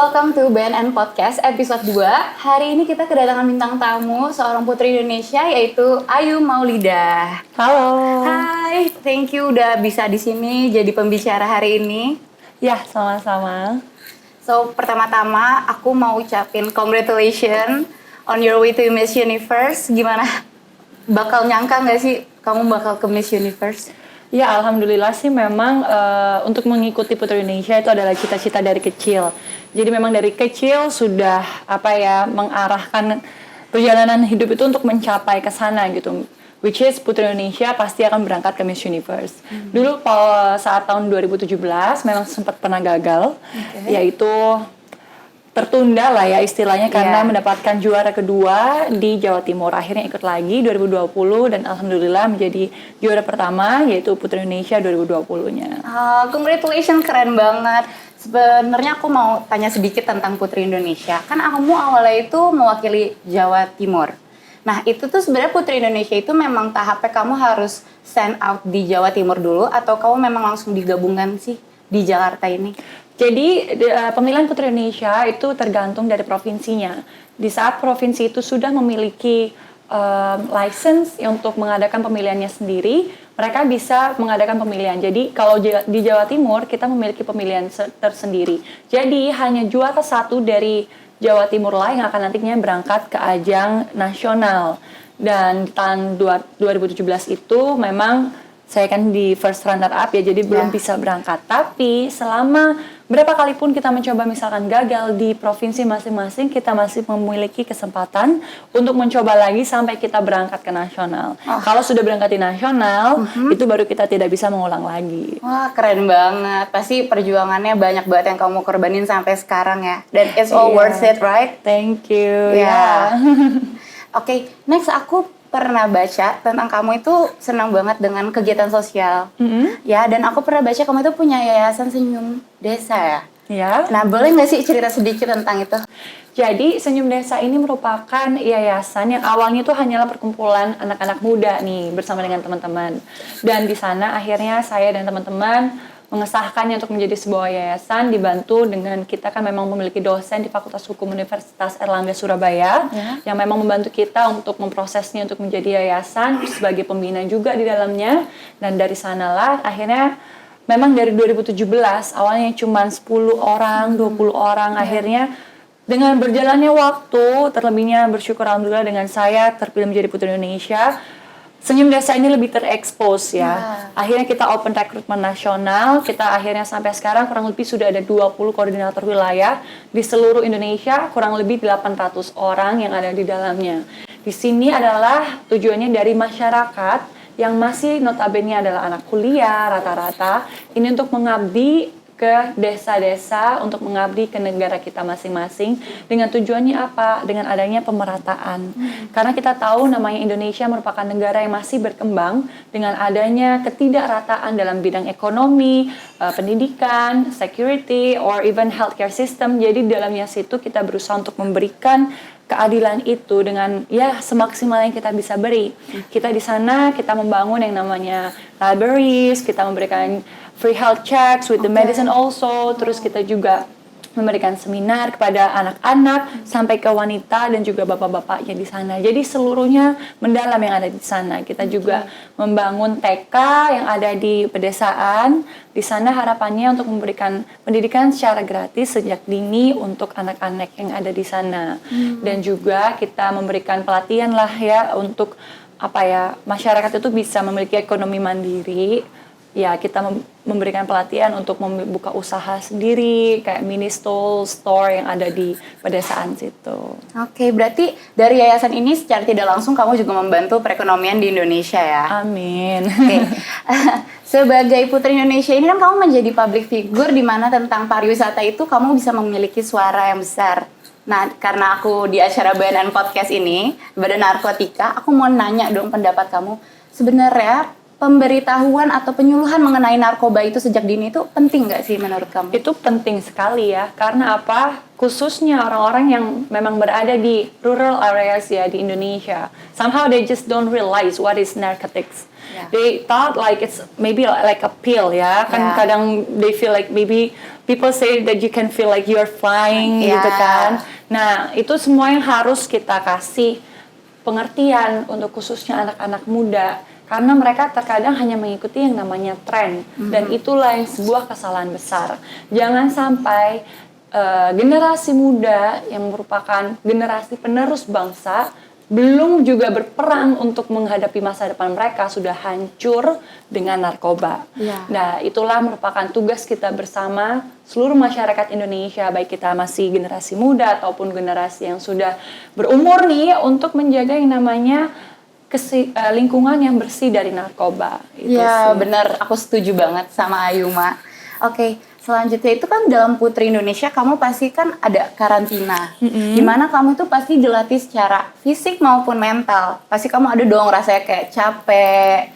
welcome to BNN Podcast episode 2. Hari ini kita kedatangan bintang tamu, seorang putri Indonesia yaitu Ayu Maulidah. Halo. Hai, thank you udah bisa di sini jadi pembicara hari ini. Ya, sama-sama. So, pertama-tama aku mau ucapin congratulations on your way to Miss Universe. Gimana? Bakal nyangka nggak sih kamu bakal ke Miss Universe? Ya, alhamdulillah sih memang untuk mengikuti Putri Indonesia itu adalah cita-cita dari kecil. Jadi memang dari kecil sudah mengarahkan perjalanan hidup itu untuk mencapai ke sana gitu. Which is Putri Indonesia pasti akan berangkat ke Miss Universe. Dulu saat tahun 2017 memang sempat pernah gagal, yaitu tertunda lah ya istilahnya karena mendapatkan juara kedua di Jawa Timur. Akhirnya ikut lagi 2020 dan alhamdulillah menjadi juara pertama yaitu Putri Indonesia 2020-nya. Congratulations, keren banget. Sebenarnya aku mau tanya sedikit tentang Putri Indonesia. Kan kamu awalnya itu mewakili Jawa Timur. Nah, itu tuh sebenarnya Putri Indonesia itu memang tahapnya kamu harus stand out di Jawa Timur dulu atau kamu memang langsung digabungkan sih di Jakarta ini? Jadi pemilihan Putri Indonesia itu tergantung dari provinsinya. Di saat provinsi itu sudah memiliki license untuk mengadakan pemilihannya sendiri, mereka bisa mengadakan pemilihan. Jadi kalau di Jawa Timur kita memiliki pemilihan tersendiri. Jadi hanya juara satu dari Jawa Timur lah yang akan nantinya berangkat ke ajang nasional. Dan di tahun 2017 itu memang saya kan di first runner up ya, jadi belum bisa berangkat. Tapi selama berapa kali pun kita mencoba misalkan gagal di provinsi masing-masing, kita masih memiliki kesempatan untuk mencoba lagi sampai kita berangkat ke nasional. Kalau sudah berangkat di nasional, itu baru kita tidak bisa mengulang lagi. Wah, keren banget. Pasti perjuangannya banyak banget yang kamu korbanin sampai sekarang ya. Dan it's all worth it, right? Thank you. Yeah. Oke, next aku pernah baca tentang kamu itu senang banget dengan kegiatan sosial, ya. Dan aku pernah baca kamu itu punya yayasan Senyum Desa ya. Ya. Nah, boleh nggak sih cerita sedikit tentang itu? Jadi Senyum Desa ini merupakan yayasan yang awalnya itu hanyalah perkumpulan anak-anak muda nih bersama dengan teman-teman. Dan di sana akhirnya saya dan teman-teman mengesahkannya untuk menjadi sebuah yayasan, dibantu dengan kita kan memang memiliki dosen di Fakultas Hukum Universitas Airlangga Surabaya yang memang membantu kita untuk memprosesnya untuk menjadi yayasan sebagai pembina juga di dalamnya. Dan dari sanalah akhirnya memang dari 2017 awalnya cuma 10 orang, 20 orang, akhirnya dengan berjalannya waktu, terlebihnya bersyukur alhamdulillah dengan saya terpilih menjadi Putri Indonesia, Senyum Desa ini lebih terekspos ya. Akhirnya kita open rekrutmen nasional, kita akhirnya sampai sekarang kurang lebih sudah ada 20 koordinator wilayah di seluruh Indonesia, kurang lebih 800 orang yang ada di dalamnya. Di sini adalah tujuannya dari masyarakat yang masih notabene adalah anak kuliah rata-rata, ini untuk mengabdi ke desa-desa untuk mengabdi ke negara kita masing-masing dengan tujuannya apa? Dengan adanya pemerataan. Karena kita tahu namanya Indonesia merupakan negara yang masih berkembang dengan adanya ketidakrataan dalam bidang ekonomi, pendidikan, security, or even healthcare system. Jadi di dalamnya situ kita berusaha untuk memberikan keadilan itu dengan ya semaksimal yang kita bisa beri. Kita di sana kita membangun yang namanya libraries, kita memberikan free health checks with the medicine also, terus kita juga memberikan seminar kepada anak-anak sampai ke wanita dan juga bapak-bapaknya di sana. Jadi seluruhnya mendalam yang ada di sana. Kita juga membangun TK yang ada di pedesaan. Di sana harapannya untuk memberikan pendidikan secara gratis sejak dini untuk anak-anak yang ada di sana. Dan juga kita memberikan pelatihan lah ya untuk masyarakat itu bisa memiliki ekonomi mandiri. Ya, kita memberikan pelatihan untuk membuka usaha sendiri, kayak mini store yang ada di pedesaan situ. Oke, berarti dari yayasan ini secara tidak langsung kamu juga membantu perekonomian di Indonesia ya? Amin. Oke. Sebagai Putri Indonesia ini kan kamu menjadi public figure di mana tentang pariwisata itu kamu bisa memiliki suara yang besar. Nah, karena aku di acara BNN Podcast ini, Badan Narkotika, aku mau nanya dong pendapat kamu. Sebenarnya pemberitahuan atau penyuluhan mengenai narkoba itu sejak dini itu penting nggak sih menurut kamu? Itu penting sekali ya, karena apa? Khususnya orang-orang yang memang berada di rural areas ya di Indonesia. Somehow they just don't realize what is narcotics. Yeah. They thought like it's maybe like a pill ya. Kan Yeah. kadang they feel like maybe people say that you can feel like you're flying Yeah. gitu kan. Nah, itu semua yang harus kita kasih pengertian untuk khususnya anak-anak muda. Karena mereka terkadang hanya mengikuti yang namanya tren, dan itulah yang sebuah kesalahan besar. Jangan sampai generasi muda yang merupakan generasi penerus bangsa belum juga berperang untuk menghadapi masa depan mereka sudah hancur dengan narkoba. Ya. Nah, itulah merupakan tugas kita bersama seluruh masyarakat Indonesia, baik kita masih generasi muda ataupun generasi yang sudah berumur nih, untuk menjaga yang namanya lingkungan yang bersih dari narkoba. Itu Ya sih. benar, aku setuju banget sama Ayuma. Oke, selanjutnya itu kan dalam Putri Indonesia kamu pasti kan ada karantina, dimana kamu itu pasti dilatih secara fisik maupun mental. Pasti kamu ada dong rasanya kayak capek,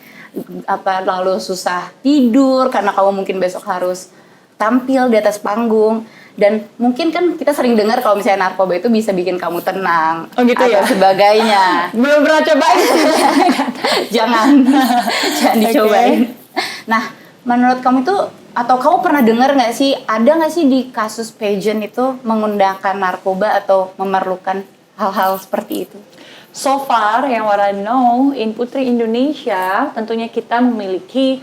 lalu susah tidur karena kamu mungkin besok harus tampil di atas panggung. Dan mungkin kan kita sering dengar kalau misalnya narkoba itu bisa bikin kamu tenang Oh gitu atau ya? sebagainya. Belum pernah cobain. jangan dicobain. Nah, menurut kamu itu atau kamu pernah dengar nggak sih, ada nggak sih di kasus pageant itu menggunakan narkoba atau memerlukan hal-hal seperti itu? So far, yang what I know, in Putri Indonesia, tentunya kita memiliki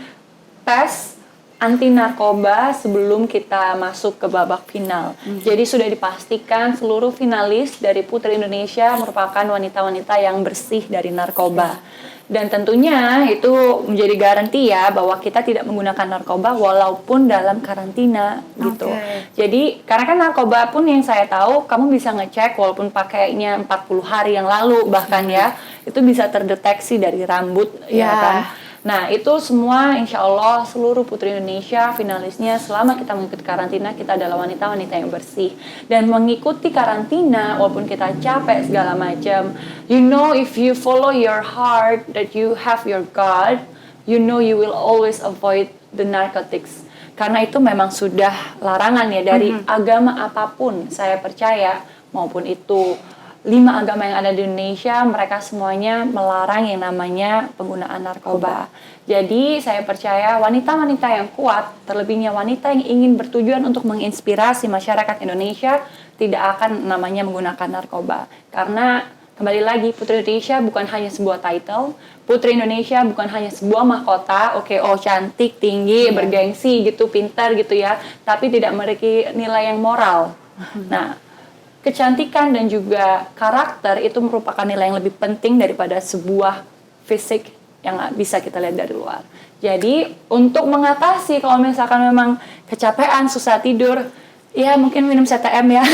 tes anti narkoba sebelum kita masuk ke babak final. Jadi sudah dipastikan seluruh finalis dari Putri Indonesia merupakan wanita-wanita yang bersih dari narkoba. Dan tentunya itu menjadi garansi ya bahwa kita tidak menggunakan narkoba walaupun dalam karantina gitu. Jadi karena kan narkoba pun yang saya tahu kamu bisa ngecek walaupun pakainya 40 hari yang lalu bahkan ya, itu bisa terdeteksi dari rambut ya kan. Nah, itu semua insya Allah seluruh Putri Indonesia finalisnya selama kita mengikuti karantina, kita adalah wanita-wanita yang bersih. Dan mengikuti karantina walaupun kita capek segala macam, you know if you follow your heart, that you have your God, you know you will always avoid the narcotics. Karena itu memang sudah larangan ya dari agama apapun, saya percaya, maupun itu 5 agama yang ada di Indonesia, mereka semuanya melarang yang namanya penggunaan narkoba. Jadi saya percaya wanita-wanita yang kuat, terlebihnya wanita yang ingin bertujuan untuk menginspirasi masyarakat Indonesia, tidak akan namanya menggunakan narkoba. Karena kembali lagi, Putri Indonesia bukan hanya sebuah title, Putri Indonesia bukan hanya sebuah mahkota, cantik, tinggi, bergengsi gitu, pintar gitu ya, tapi tidak memiliki nilai yang moral. Nah, kecantikan dan juga karakter itu merupakan nilai yang lebih penting daripada sebuah fisik yang bisa kita lihat dari luar. Jadi untuk mengatasi kalau misalkan memang kecapean, susah tidur, ya mungkin minum CTM ya.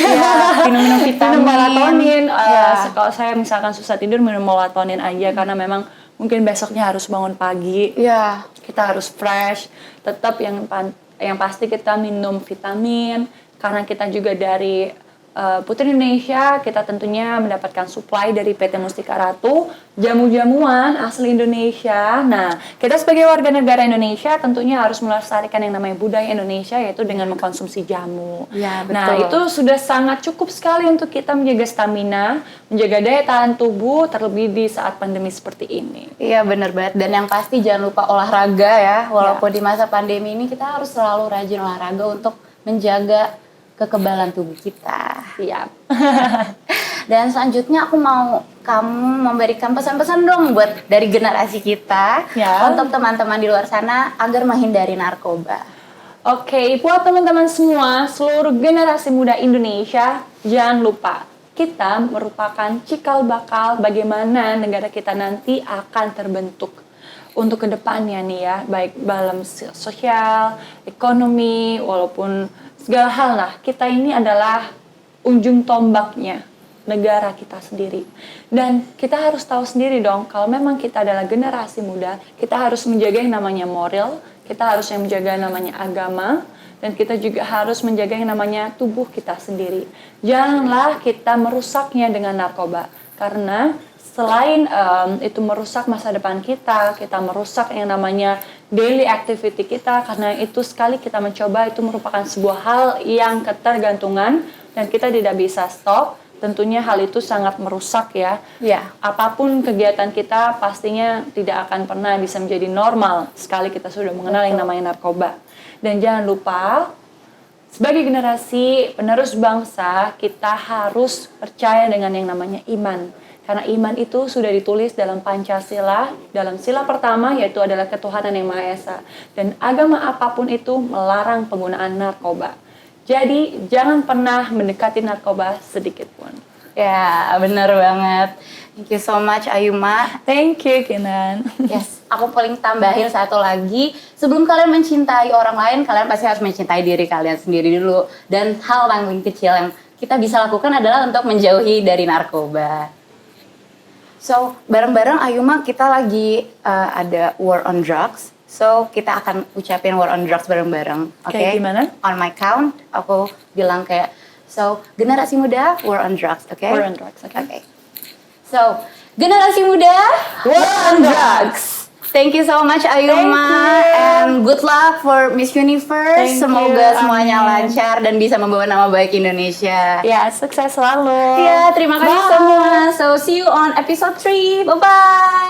Minum vitamin. Minum melatonin. Kalau saya misalkan susah tidur, minum melatonin aja karena memang mungkin besoknya harus bangun pagi. Iya. Kita harus fresh. Tetap yang pasti kita minum vitamin karena kita juga dari Putri Indonesia, kita tentunya mendapatkan supply dari PT Mustika Ratu, jamu-jamuan asli Indonesia. Nah, kita sebagai warga negara Indonesia tentunya harus melestarikan yang namanya budaya Indonesia, yaitu dengan mengkonsumsi jamu. Ya, betul. Nah, itu sudah sangat cukup sekali untuk kita menjaga stamina, menjaga daya tahan tubuh, terlebih di saat pandemi seperti ini. Iya benar banget, dan yang pasti jangan lupa olahraga ya. Walaupun di masa pandemi ini kita harus selalu rajin olahraga untuk menjaga kekebalan tubuh kita. Siap. Dan selanjutnya aku mau kamu memberikan pesan-pesan dong buat dari generasi kita untuk teman-teman di luar sana agar menghindari narkoba. Oke, buat teman-teman semua, seluruh generasi muda Indonesia, jangan lupa kita merupakan cikal bakal bagaimana negara kita nanti akan terbentuk untuk kedepannya nih ya, baik dalam sosial, ekonomi, walaupun segala hal lah. Kita ini adalah ujung tombaknya negara kita sendiri. Dan kita harus tahu sendiri dong, kalau memang kita adalah generasi muda, kita harus menjaga yang namanya moral, kita harus yang menjaga yang namanya agama, dan kita juga harus menjaga yang namanya tubuh kita sendiri. Janganlah kita merusaknya dengan narkoba, karena selain itu merusak masa depan kita merusak yang namanya daily activity kita, karena itu sekali kita mencoba itu merupakan sebuah hal yang ketergantungan dan kita tidak bisa stop. Tentunya hal itu sangat merusak ya. Ya. Apapun kegiatan kita pastinya tidak akan pernah bisa menjadi normal sekali kita sudah mengenal yang namanya narkoba. Dan jangan lupa, sebagai generasi penerus bangsa, kita harus percaya dengan yang namanya iman. Karena iman itu sudah ditulis dalam Pancasila, dalam sila pertama yaitu adalah ketuhanan yang Maha Esa. Dan agama apapun itu melarang penggunaan narkoba. Jadi jangan pernah mendekati narkoba sedikit pun. Ya, benar banget. Thank you so much Ayuma. Thank you, Kinan. Yes, aku paling tambahin satu lagi. Sebelum kalian mencintai orang lain, kalian pasti harus mencintai diri kalian sendiri dulu. Dan hal paling kecil yang kita bisa lakukan adalah untuk menjauhi dari narkoba. So, bareng-bareng Ayuma kita lagi ada War on Drugs. So, kita akan ucapin War on Drugs bareng-bareng. Oke? Kayak gimana? On my count, aku bilang kayak, so, generasi muda, War on Drugs, oke? War on drugs, oke. Oke. So, generasi muda, War on Drugs. Thank you so much Ayuma, and good luck for Miss Universe. Thank Semoga you, semuanya amin. lancar dan bisa membawa nama baik Indonesia. Ya, sukses selalu. Ya, terima kasih Bye. semua. So, see you on episode 3. Bye-bye.